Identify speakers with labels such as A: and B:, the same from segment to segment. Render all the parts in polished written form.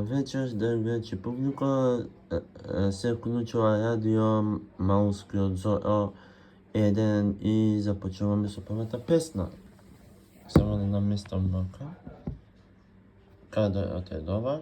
A: Вечер, драги публика, се вклучува радио Малскиот Зоро 1 и започнуваме со првата песна. Само да наместам мака. Кадрот е добар.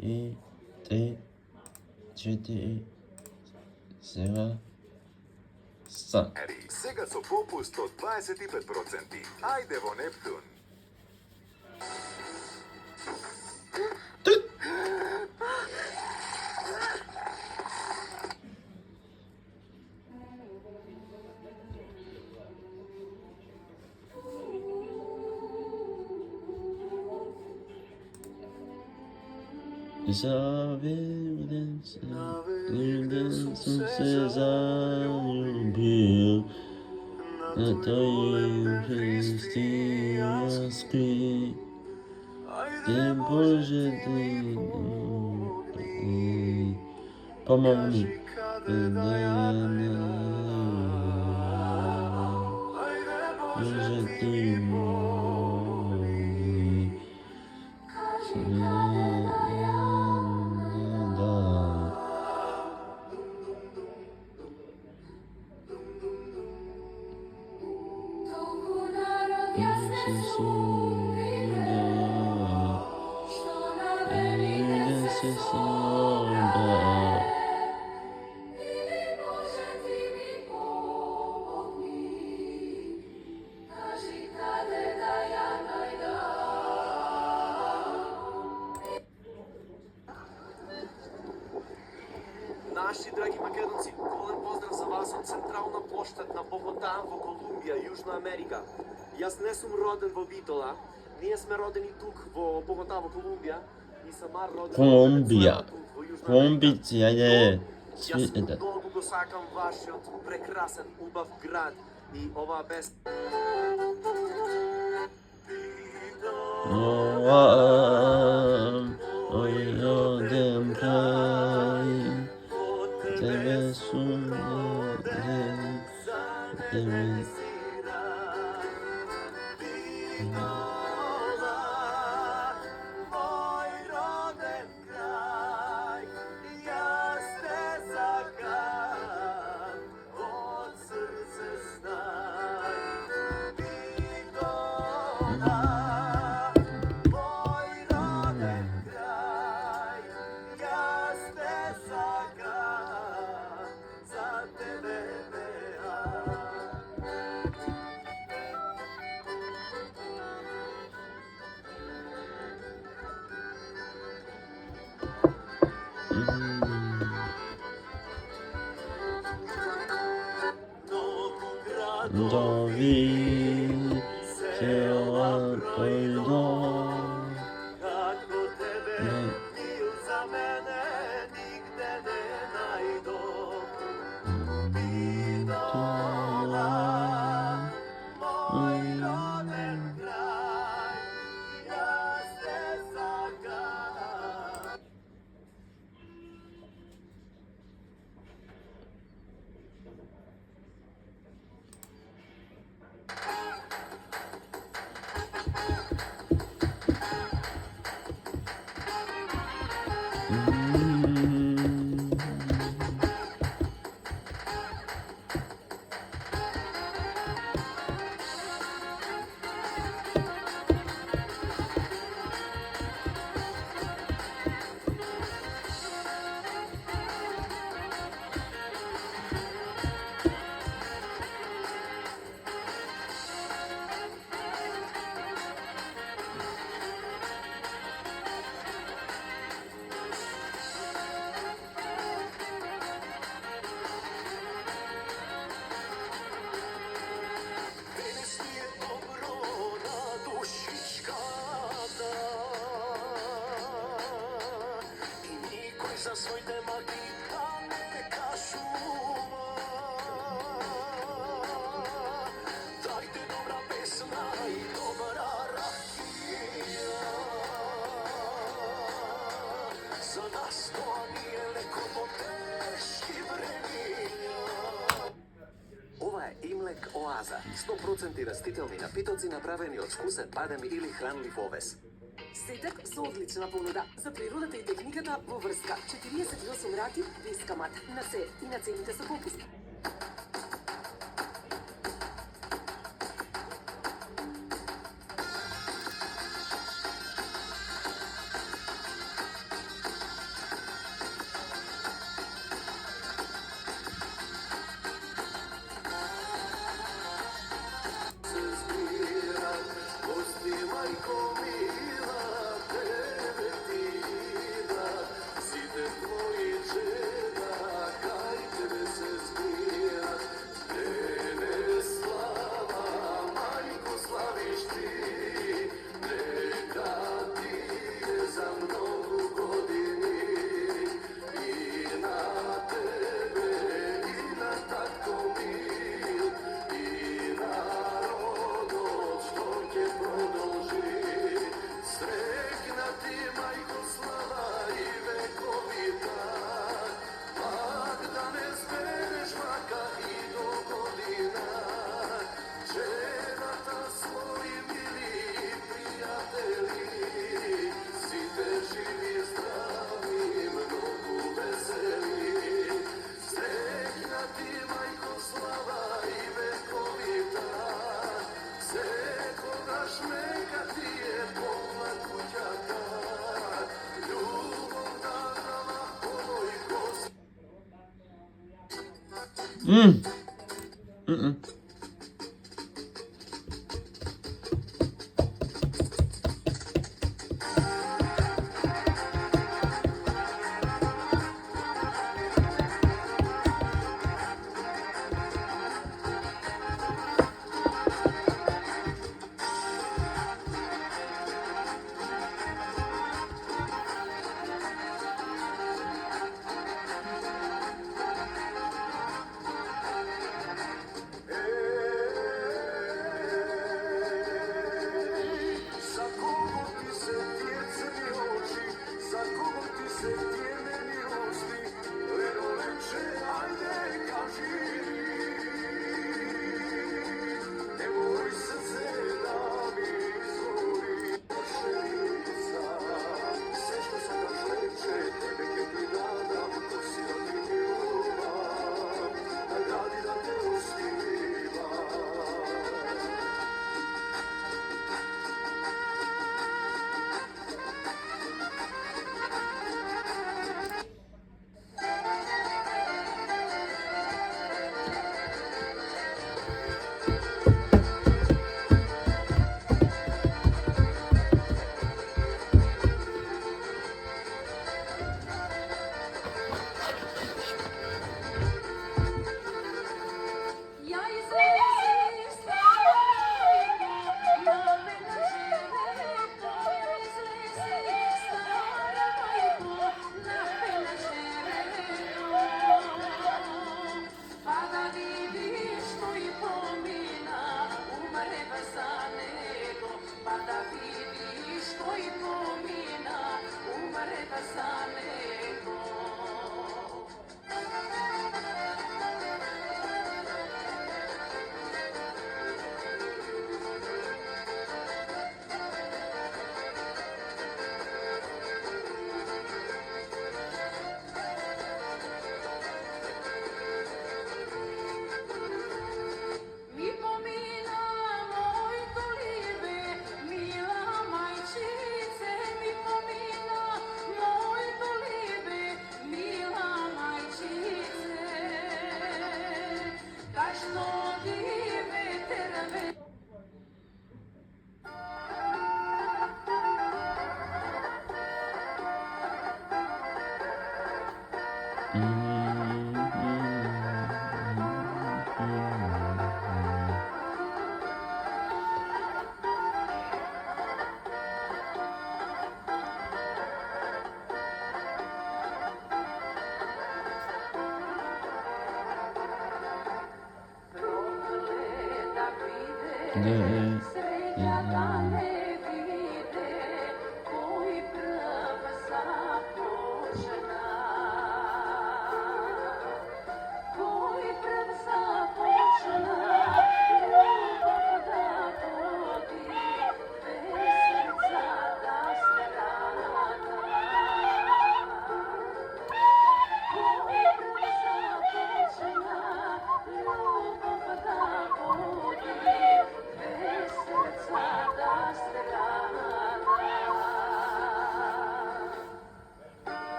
A: И 3, 4, сега са.
B: Сега со попуст од 25%. Ајде во Нептун.
A: Ljuden som se zaljubil, na tvojim Hristina skri, Ty Bože ty pomogni, Bože ty môj,
C: Наши драги македонци, голем поздрав за вас од Централна плоштад на Богота во Колумбија, Јужна Америка. Јас не сум роден во Битола, ние сме родени тук во Богота во Колумбија и сама роден
A: Колумбија.
C: во Јужна
A: Колумбици, ајде.
C: Јас многу го сакам вашиот прекрасен, убав град и оваа песна.
A: Oj, rodem kraj, Tebe sumniem, Tebe Dovi cela pojdo.
C: Како тебе мил за мене нигде не најдов. Битола, мој роден крај, јас те сакам. За своите маки, а не кашува. Дајте добра песна и добра ракија. За нас тоа ни е леко во тешки времиња. Ова е Имлек Оаза, 100% растителни напитоци направени од вкусен бадем или хранлив овес.
D: Сетак со одлична понуда за природата и техниката во врска 48 рати без камат на се и на цените со попуст.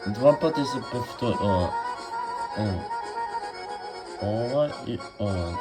A: Два пъти се повтори ова и ова.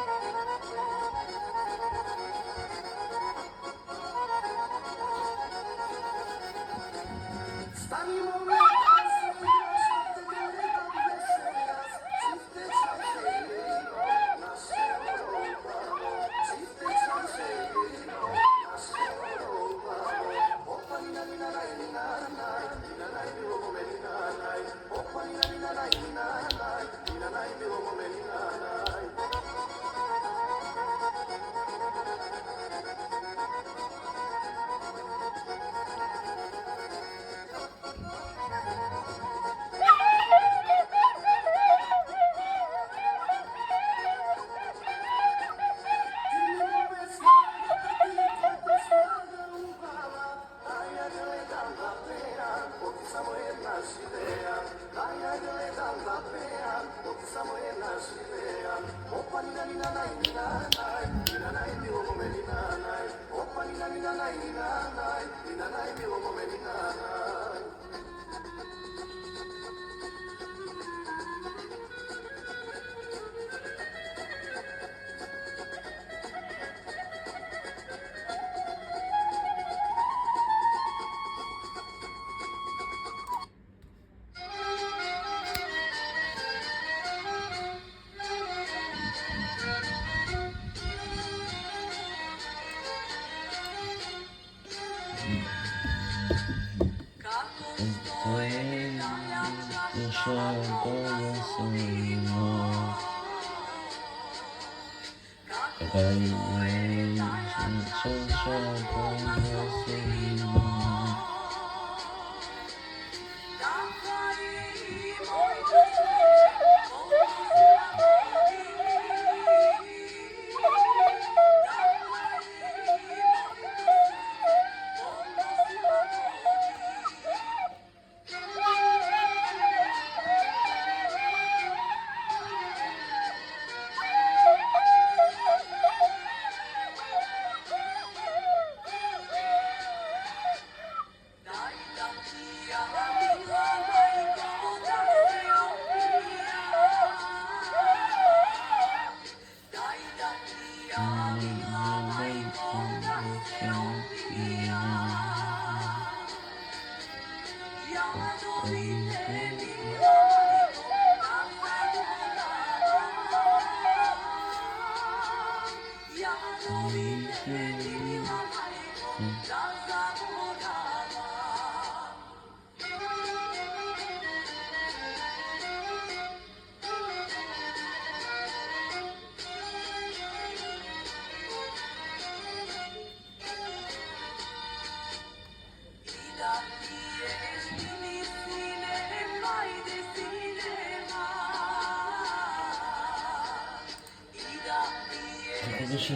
A: Како беше?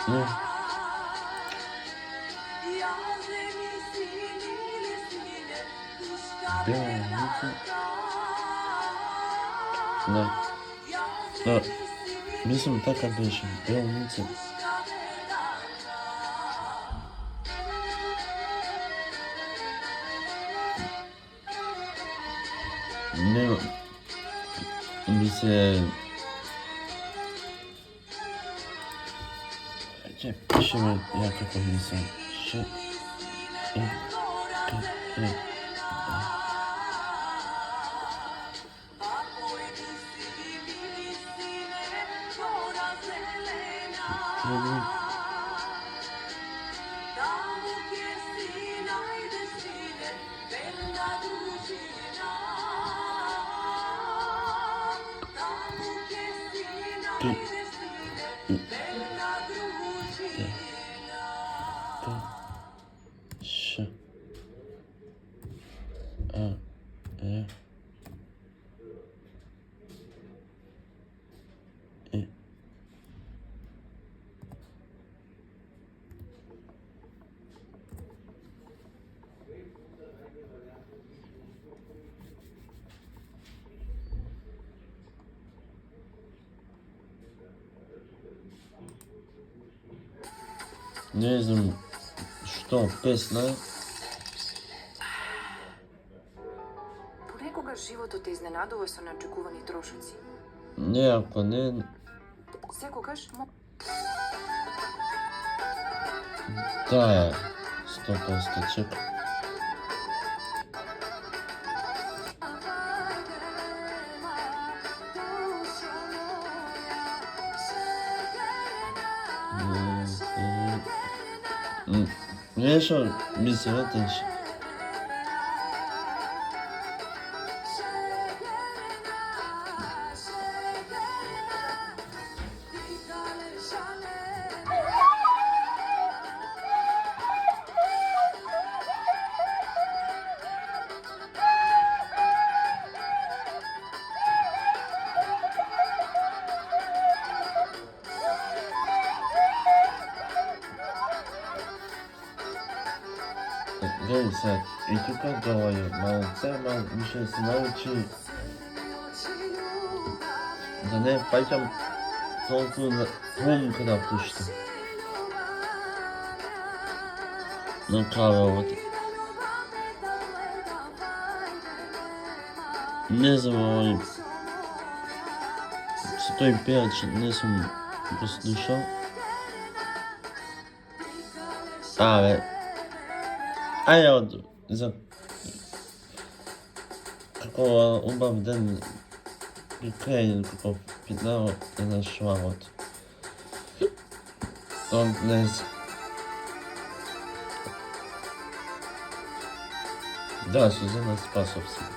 A: Не. Белница. Да. Мислам така беше. Белница. Не, ми се... Ќе пишеме ја како мислам. Не знам што песна.
E: Понекогаш животот те изненадува со неочекувани трошоци.
A: Не, ако не...
E: Секогаш
A: Таа е 100% чека. Нешто ми се ветеше. Гледай сега, и тука долу е малце, више се научи да не фаќам толку на ум кога пуштам. На кавелот. Не знам, овој... Со тој пејач не сум го слушал. Бе... Ајде, за како убав ден при крајен како питнao на швагот. Он не знам. Да, Сузана Спасовска.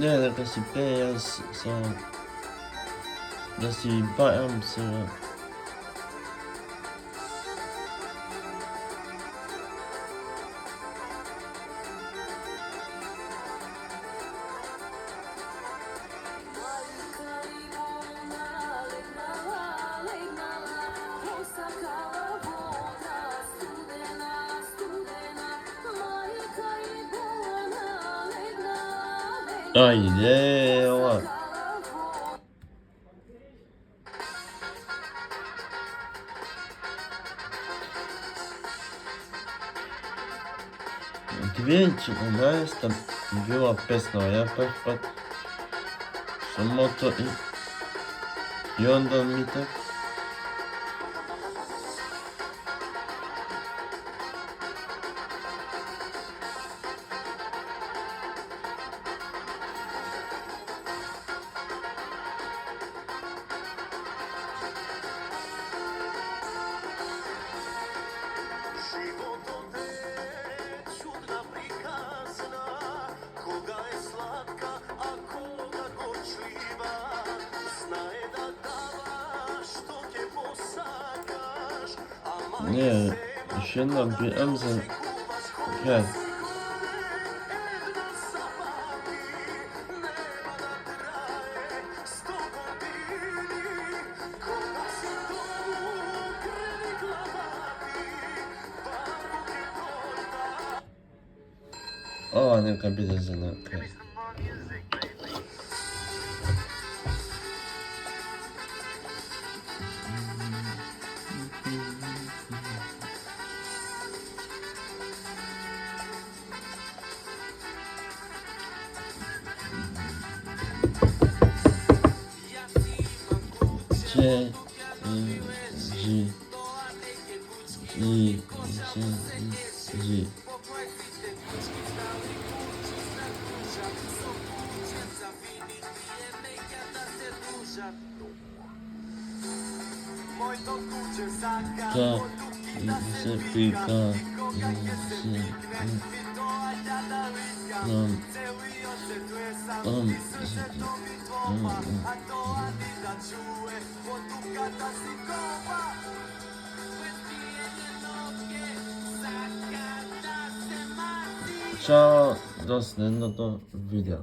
A: Не, дека си пеја со... Да си бајам со... Ајде, ова. Двејче, најста била песна, ја прв пат самото и онда ми так. Не, ще една BM за... Хе. О, нека биде за на крај. Че, жи, жи. Та, се пика, Чао, до следното видео.